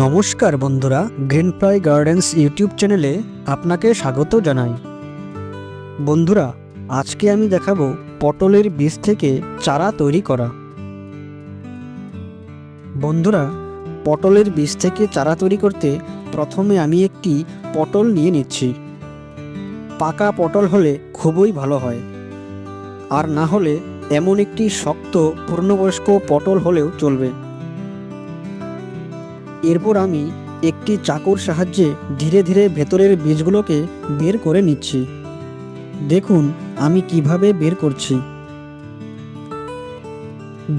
নমস্কার বন্ধুরা, green fly gardens YouTube চ্যানেলে আপনাকে স্বাগত জানাই। বন্ধুরা, আজকে আমি দেখাবো পটলের বীজ থেকে চারা তৈরি করা। বন্ধুরা, পটলের বীজ থেকে চারা তৈরি করতে প্রথমে আমি একটি পটল নিয়ে নিচ্ছি। পাকা পটল হলে খুবই ভালো হয়, আর না হলে এমন একটি শক্ত পূর্ণবয়স্ক পটল হলেও চলবে। এরপর আমি একটি চাকুর সাহায্যে ধীরে ধীরে ভেতরের বীজগুলোকে বের করে নিচ্ছি। দেখুন আমি কিভাবে বের করছি।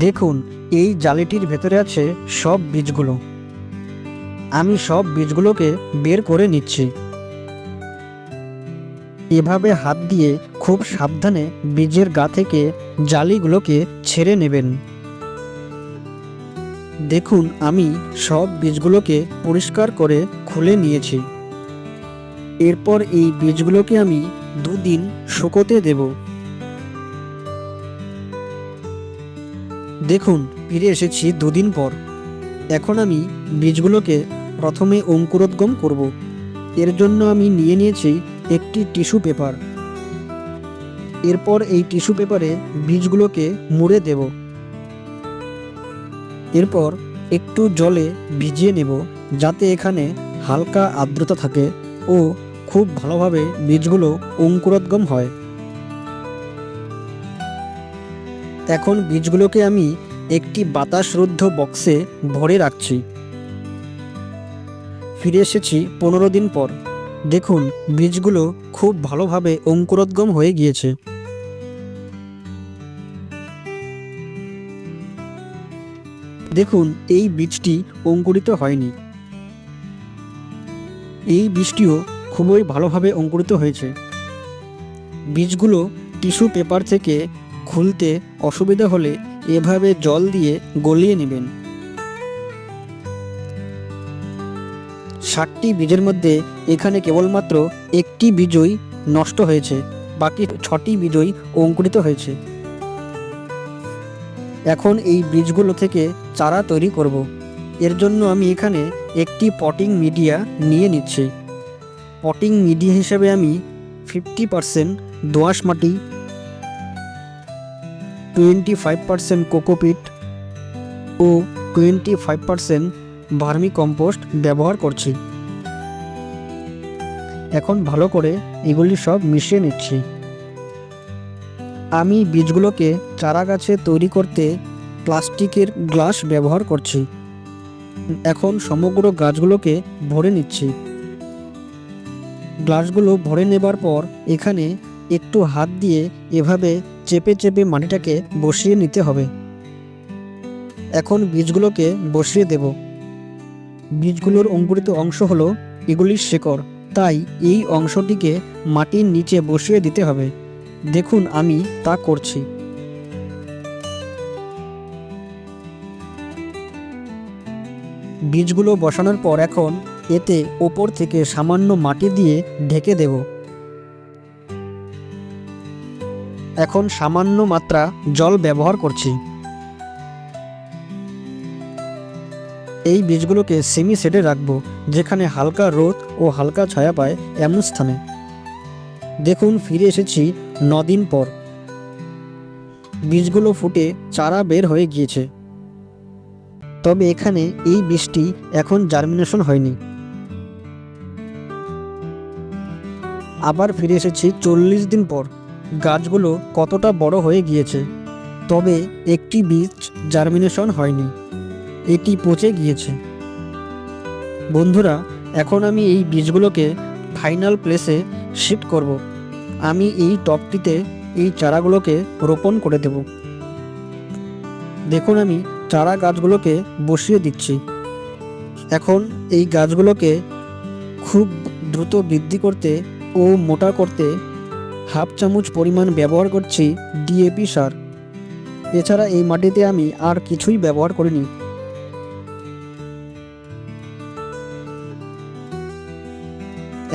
দেখুন, এই জালিটির ভেতরে আছে সব বীজগুলো। আমি সব বীজগুলোকে বের করে নিচ্ছি। এভাবে হাত দিয়ে খুব সাবধানে বীজের গা থেকে জালিগুলোকে ছেড়ে নেবেন। দেখুন আমি সব বীজগুলোকে পরিষ্কার করে খুলে নিয়েছি। এরপর এই বীজগুলোকে আমি 2 দিন শুকোতে দেব। দেখুন ফিরে এসেছি 2 দিন পর। এখন আমি বীজগুলোকে প্রথমে অঙ্কুরোদ্গম করব। এর জন্য আমি নিয়ে নিয়েছি একটি টিস্যু পেপার। এরপর এই টিস্যু পেপারে বীজগুলোকে মুড়ে দেব। এরপর একটু জলে ভিজিয়ে নেব, যাতে এখানে হালকা আর্দ্রতা থাকে ও খুব ভালোভাবে বীজগুলো অঙ্কুরোদ্গম হয়। এখন বীজগুলোকে আমি একটি বাতাসরুদ্ধ বক্সে ভরে রাখছি। ফিরে এসেছি 15 দিন পর। দেখুন বীজগুলো খুব ভালোভাবে অঙ্কুরোদ্গম হয়ে গিয়েছে। দেখুন এই বীজটি অঙ্কুরিত হয়নি। এই বীজটিও খুবই ভালোভাবে অঙ্কুরিত হয়েছে। বীজগুলো টিস্যু পেপার থেকে খুলতে অসুবিধা হলে এভাবে জল দিয়ে গলিয়ে নেবেন। 60টি বীজের মধ্যে এখানে কেবলমাত্র একটি বীজই নষ্ট হয়েছে, বাকি 6টি বীজই অঙ্কুরিত হয়েছে। এখন এই বীজগুলো থেকে চারা তৈরি করব। এর জন্য আমি এখানে একটি পটিং মিডিয়া নিয়ে নিচ্ছি। পটিং মিডিয়া হিসেবে আমি 50% দোআঁশ মাটি, 25% কোকোপিট ও 25% ভার্মি কম্পোস্ট ব্যবহার করছি। এখন ভালো করে এগুলি সব মিশিয়ে নিচ্ছি। আমি বীজগুলোকে চারা গাছে তৈরি করতে প্লাস্টিকের গ্লাস ব্যবহার করছি। এখন সমগ্র গাছগুলোকে ভরে নিচ্ছি। গ্লাসগুলো ভরে নেবার পর এখানে একটু হাত দিয়ে এভাবে চেপে চেপে মাটিটাকে বসিয়ে নিতে হবে। এখন বীজগুলোকে বসিয়ে দেব। বীজগুলোর অঙ্কুরিত অংশ হলো এগুলির শেকড়, তাই এই অংশটিকে মাটির নিচে বসিয়ে দিতে হবে। দেখুন আমি তা করছি। বীজগুলো বসানোর পর এখন এতে ওপর থেকে সামান্য মাটি দিয়ে ঢেকে দেব। এখন সামান্য মাত্রা জল ব্যবহার করছি। এই বীজগুলোকে সেমি শেডে রাখবো, যেখানে হালকা রোদ ও হালকা ছায়া পায় এমন স্থানে। দেখুন ফিরে এসেছি 9 দিন পর। বীজগুলো ফুটে চারা বের হয়ে গিয়েছে, তবে এখানে এই বীজটি এখন জার্মিনেশন হয়নি। আবার ফিরে এসেছি 40 দিন পর। গাছগুলো কতটা বড় হয়ে গিয়েছে, তবে একটি বীজ জার্মিনেশন হয়নি, এটি পচে গিয়েছে। বন্ধুরা, এখন আমি এই বীজগুলোকে ফাইনাল প্লেসে শিফট করব। আমি এই টবটিতে এই চারাগুলোকে রোপণ করে দেব। দেখুন আমি চারা গাছগুলোকে বসিয়ে দিচ্ছি। এখন এই গাছগুলোকে খুব দ্রুত বৃদ্ধি করতে ও মোটা করতে হাফ চামচ পরিমাণ ব্যবহার করছি ডিএপি সার। এছাড়া এই মাটিতে আমি আর কিছুই ব্যবহার করিনি।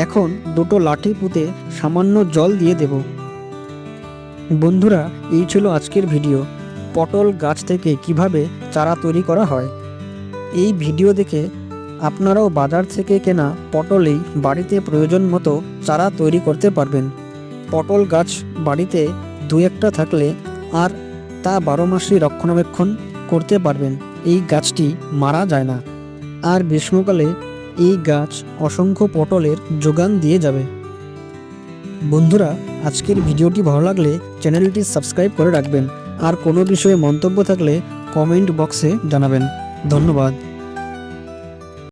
এখন দুটো লাঠি পুঁতে সামান্য জল দিয়ে দেব। বন্ধুরা, এই ছিল আজকের ভিডিও। পটল গাছ থেকে কিভাবে চারা তৈরি করা হয়। এই ভিডিও দেখে আপনারাও বাজার থেকে কেনা পটলেই বাড়িতে প্রয়োজন মতো চারা তৈরি করতে পারবেন। পটল গাছ বাড়িতে দু একটা থাকলে আর তা 12 মাসই রক্ষণাবেক্ষণ করতে পারবেন। এই গাছটি মারা যায় না, আর গ্রীষ্মকালে এই গাছ অসংখ্য পটলের যোগান দিয়ে যাবে। বন্ধুরা, আজকের ভিডিওটি ভালো লাগলে চ্যানেলটি সাবস্ক্রাইব করে রাখবেন, আর কোনো বিষয়ে মন্তব্য থাকলে কমেন্ট বক্সে জানাবেন। ধন্যবাদ।